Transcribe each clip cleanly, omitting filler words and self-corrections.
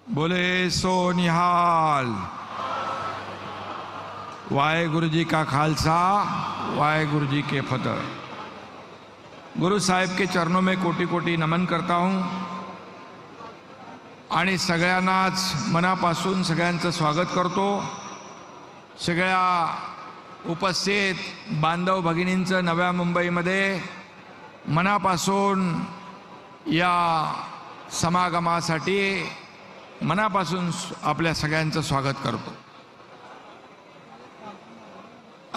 बोले सो निहाल। वाहेगुरु जी का खालसा, वाहेगुरु जी के फतेह। गुरु साहेब के चरणों में कोटी कोटी नमन करता हूं आणि सगळ्यांनाच मनापासून सगळ्यांचं स्वागत करतो। सगळ्या उपस्थित बांधव भगिनींचं नव्या मुंबईमध्ये मनापासून या समागमासाठी मनापासून आपल्या सगळ्यांचं स्वागत करतो।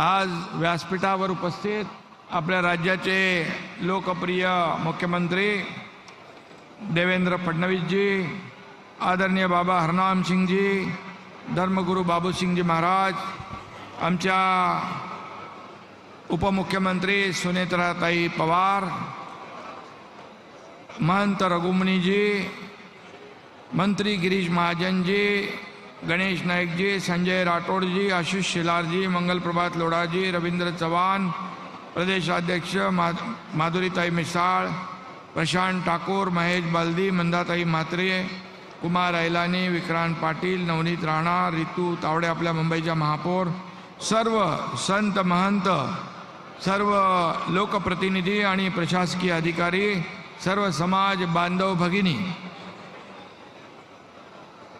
आज व्यासपीठावर उपस्थित आपल्या राज्याचे लोकप्रिय मुख्यमंत्री देवेंद्र फडणवीस जी, आदरणीय बाबा हरनाम सिंह जी, धर्मगुरू बाबू सिंह जी महाराज, आमच्या उपमुख्यमंत्री सुनेत्राताई पवार, महंत रघुमुनी जी, मंत्री गिरीश महाजन जी, गणेश नायक जी, संजय राठौड़ जी, आशीष शेलार जी, मंगल प्रभात लोढ़ा जी, रविंद्र चौहान, प्रदेशाध्यक्ष माधुरीताई मिसाळ, प्रशांत ठाकुर, महेश बालदी, मंदाताई म्हात्रे, कुमार ऐलानी, विक्रांत पाटील, नवनीत राणा, रितू तावडे, आपल्या मुंबईच्या महापौर, सर्व संत महंत, सर्व लोकप्रतिनिधी आणि प्रशासकीय अधिकारी, सर्व समाज बांधव भगिनी,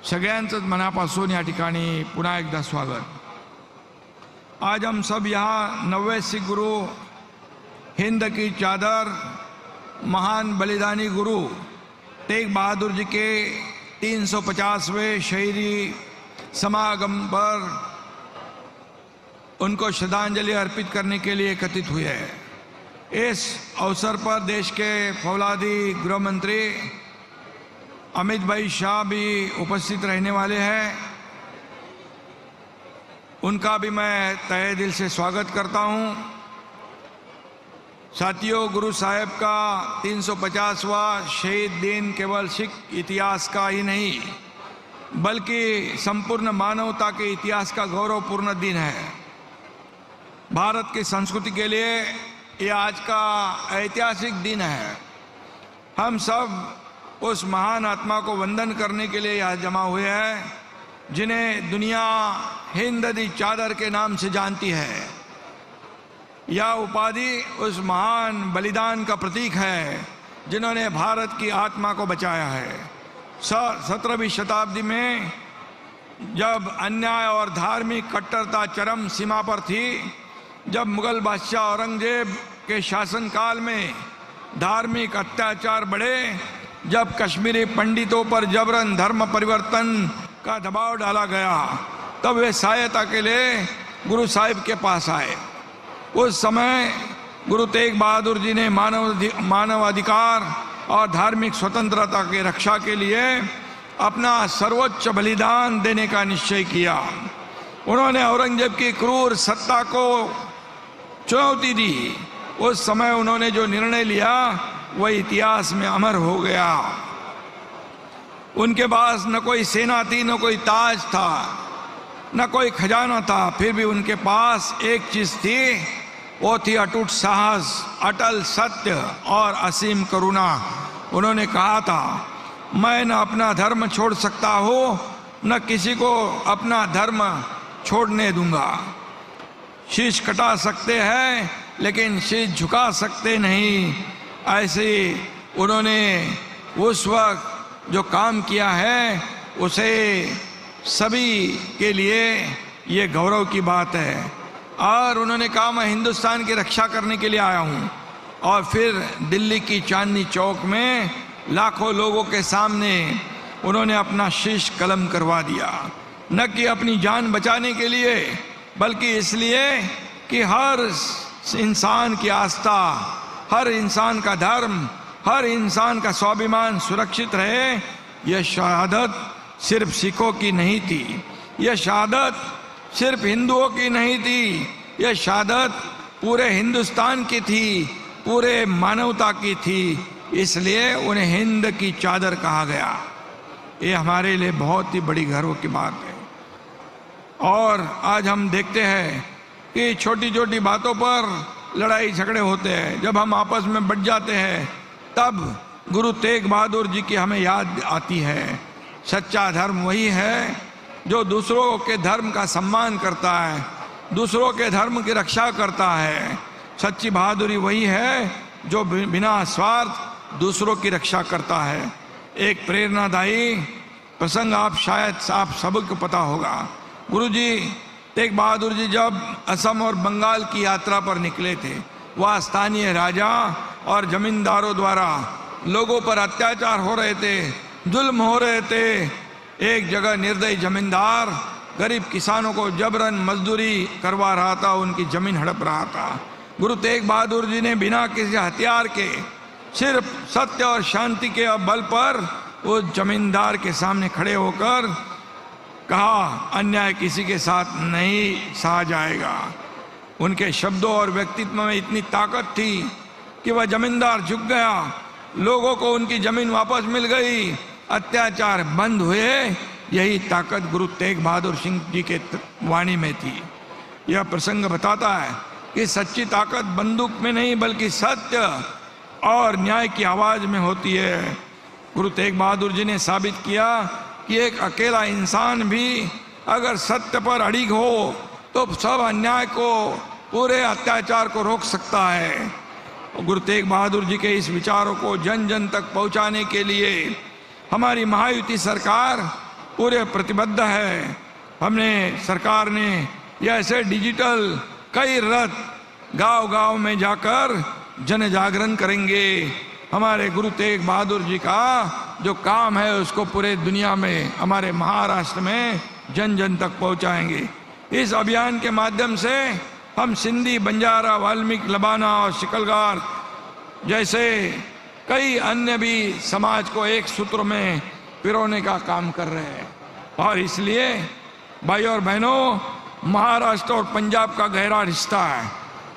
सगळ्यांचंच मनापासून या ठिकाणी पुन्हा एकदा स्वागत। आज हम सब यहाँ 90 सिख गुरु, हिंद की चादर, महान बलिदानी गुरु तेग बहादुर जी के 350वें शहीदी समागम पर उनको श्रद्धांजलि अर्पित करने के लिए एकत्रित हुए हैं। इस अवसर पर देश के फौलादी गृह मंत्री अमित भाई शाह भी उपस्थित रहने वाले हैं। उनका भी मैं तहे दिल से स्वागत करता हूं। साथियों, गुरु साहेब का 350वां शहीद दिन केवल सिख इतिहास का ही नहीं बल्कि संपूर्ण मानवता के इतिहास का गौरवपूर्ण दिन है। भारत की संस्कृति के लिए यह आज का ऐतिहासिक दिन है। हम सब उस महान आत्मा को वंदन करने के लिए यहाँ जमा हुए हैं जिन्हें दुनिया हिंद दी चादर के नाम से जानती है। यह उपाधि उस महान बलिदान का प्रतीक है जिन्होंने भारत की आत्मा को बचाया है। 17वीं शताब्दी में जब अन्याय और धार्मिक कट्टरता चरम सीमा पर थी, जब मुगल बादशाह औरंगजेब के शासनकाल में धार्मिक अत्याचार बढ़े, जब कश्मीरी पंडितों पर जबरन धर्म परिवर्तन का दबाव डाला गया, तब वे सहायता के लिए गुरु साहिब के पास आए। उस समय गुरु तेग बहादुर जी ने मानवाधिकार और धार्मिक स्वतंत्रता की रक्षा के लिए अपना सर्वोच्च बलिदान देने का निश्चय किया। उन्होंने औरंगजेब की क्रूर सत्ता को चुनौती दी। उस समय उन्होंने जो निर्णय लिया वह इतिहास में अमर हो गया। उनके पास न कोई सेना थी, न कोई ताज था, न कोई खजाना था, फिर भी उनके पास एक चीज थी, वो थी अटूट साहस, अटल सत्य और असीम करुणा। उन्होंने कहा था, मैं न अपना धर्म छोड़ सकता हूं, न किसी को अपना धर्म छोड़ने दूंगा। शीश कटा सकते हैं लेकिन शीश झुका सकते नहीं। ऐसे उन्होंने उस वक्त जो काम किया है उसे सभी के लिए ये गौरव की बात है। और उन्होंने कहा, मैं हिंदुस्तान की रक्षा करने के लिए आया हूँ। और फिर दिल्ली की चांदनी चौक में लाखों लोगों के सामने उन्होंने अपना शीश कलम करवा दिया, न कि अपनी जान बचाने के लिए बल्कि इसलिए कि हर इंसान की आस्था, हर इंसान का धर्म, हर इंसान का स्वाभिमान सुरक्षित रहे। यह शहादत सिर्फ सिखों की नहीं थी, यह शहादत सिर्फ हिंदुओं की नहीं थी, यह शहादत पूरे हिंदुस्तान की थी, पूरे मानवता की थी। इसलिए उन्हें हिंद की चादर कहा गया। ये हमारे लिए बहुत ही बड़ी गर्व की बात है। और आज हम देखते हैं कि छोटी छोटी बातों पर लड़ाई झगड़े होते हैं। जब हम आपस में बट जाते हैं तब गुरु तेग बहादुर जी की हमें याद आती है। सच्चा धर्म वही है जो दूसरों के धर्म का सम्मान करता है, दूसरों के धर्म की रक्षा करता है। सच्ची बहादुरी वही है जो बिना स्वार्थ दूसरों की रक्षा करता है। एक प्रेरणादायी प्रसंग आप सबको पता होगा। गुरुजी तेग बहादुर जी जब असम और बंगाल की यात्रा पर निकले थे, वह स्थानीय राजा और जमींदारों द्वारा लोगों पर अत्याचार हो रहे थे, जुल्म हो रहे थे। एक जगह निर्दयी जमींदार गरीब किसानों को जबरन मजदूरी करवा रहा था, उनकी जमीन हड़प रहा था। गुरु तेग बहादुर जी ने बिना किसी हथियार के, सिर्फ सत्य और शांति के बल पर उस जमींदार के सामने खड़े होकर कहा, अन्याय किसी के साथ नहीं सहा जाएगा। उनके शब्दों और व्यक्तित्व में इतनी ताकत थी कि वह जमींदार झुक गया, लोगों को उनकी जमीन वापस मिल गई, अत्याचार बंद हुए। यही ताकत गुरु तेग बहादुर सिंह जी के वाणी में थी। यह प्रसंग बताता है कि सच्ची ताकत बंदूक में नहीं बल्कि सत्य और न्याय की आवाज में होती है। गुरु तेग बहादुर जी ने साबित किया कि एक अकेला इंसान भी अगर सत्य पर अड़िग हो तो सब अन्याय को, पूरे अत्याचार को रोक सकता है। गुरु तेग बहादुर जी के इस विचारों को जन जन तक पहुंचाने के लिए हमारी महायुति सरकार पूरे प्रतिबद्ध है। सरकार ने ऐसे डिजिटल कई रथ गांव-गांव में जाकर जन जागरण करेंगे। हमारे गुरु तेग बहादुर जी का जो काम है उसको पूरे दुनिया में, हमारे महाराष्ट्र में जन जन तक पहुंचाएंगे। इस अभियान के माध्यम से हम सिंधी, बंजारा, वाल्मीकि, लबाना और शिकलगार जैसे कई अन्य भी समाज को एक सूत्र में पिरोने का काम कर रहे हैं। और इसलिए भाई और बहनों, महाराष्ट्र और पंजाब का गहरा रिश्ता है।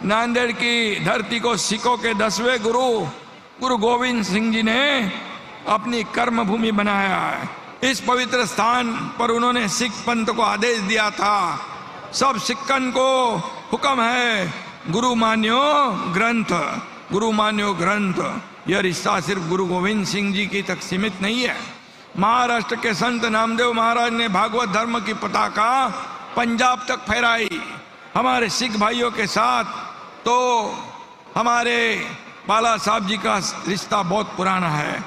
नांदेड़ की धरती को सिखों के 10वें गुरु गोविंद सिंह जी ने अपनी कर्म भूमि बनाया है। इस पवित्र स्थान पर उन्होंने सिख पंथ को आदेश दिया था, सब सिक्कन को हुक्म है, गुरु मान्यो ग्रंथ, गुरु मान्यो ग्रंथ। यह रिश्ता सिर्फ गुरु गोविंद सिंह जी की तक सीमित नहीं है। महाराष्ट्र के संत नामदेव महाराज ने भागवत धर्म की पताका पंजाब तक फहराई। हमारे सिख भाइयों के साथ तो हमारे बाला साहब जी का रिश्ता बहुत पुराना है।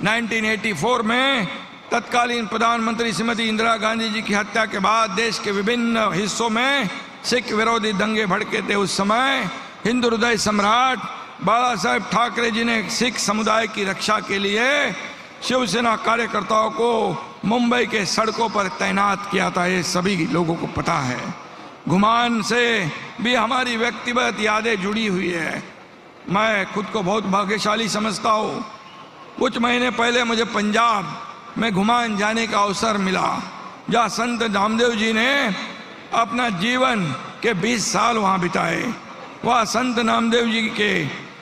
1984 में तत्कालीन प्रधानमंत्री श्रीमती इंदिरा गांधी जी की हत्या के बाद देश के विभिन्न हिस्सों में सिख विरोधी दंगे भड़के थे। उस समय हिंदू हृदय सम्राट बाला साहेब ठाकरे जी ने सिख समुदाय की रक्षा के लिए शिवसेना कार्यकर्ताओं को मुंबई के सड़कों पर तैनात किया था। ये सभी लोगों को पता है। घुमान से भी हमारी व्यक्तिगत यादें जुड़ी हुई है। मैं खुद को बहुत भाग्यशाली समझता हूँ। कुछ महीने पहले मुझे पंजाब में घुमान जाने का अवसर मिला, जहाँ संत नामदेव जी ने अपना जीवन के 20 साल वहाँ बिताए। वह संत नामदेव जी के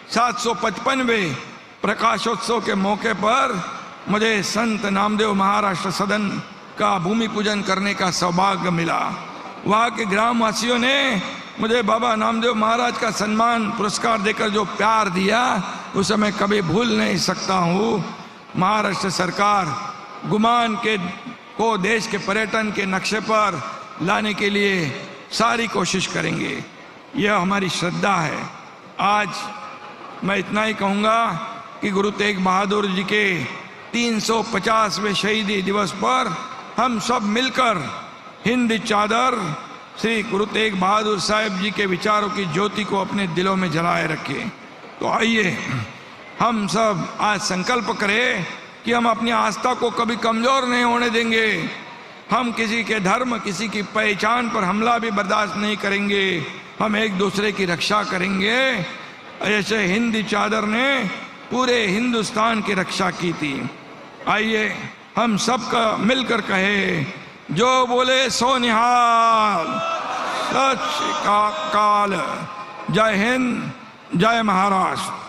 755वें प्रकाशोत्सव के मौके पर मुझे संत नामदेव महाराष्ट्र सदन का भूमि पूजन करने का सौभाग्य मिला। वहाँ के ग्रामवासियों ने मुझे बाबा नामदेव महाराज का सम्मान पुरस्कार देकर जो प्यार दिया, उसे मैं कभी भूल नहीं सकता हूँ। महाराष्ट्र सरकार घुमान को देश के पर्यटन के नक्शे पर लाने के लिए सारी कोशिश करेंगे। यह हमारी श्रद्धा है। आज मैं इतना ही कहूँगा कि गुरु तेग बहादुर जी के 350वें शहीदी दिवस पर हम सब मिलकर हिंद चादर श्री गुरु तेग बहादुर साहब जी के विचारों की ज्योति को अपने दिलों में जलाए रखें। तो आइए हम सब आज संकल्प करें कि हम अपनी आस्था को कभी कमजोर नहीं होने देंगे। हम किसी के धर्म, किसी की पहचान पर हमला भी बर्दाश्त नहीं करेंगे। हम एक दूसरे की रक्षा करेंगे। ऐसे हिंद चादर ने पूरे हिंदुस्तान की रक्षा की थी। आइए हम सबका मिलकर कहे, जो बोले सो निहाल, सत श्री अकाल। जय हिंद, जय महाराष्ट्र।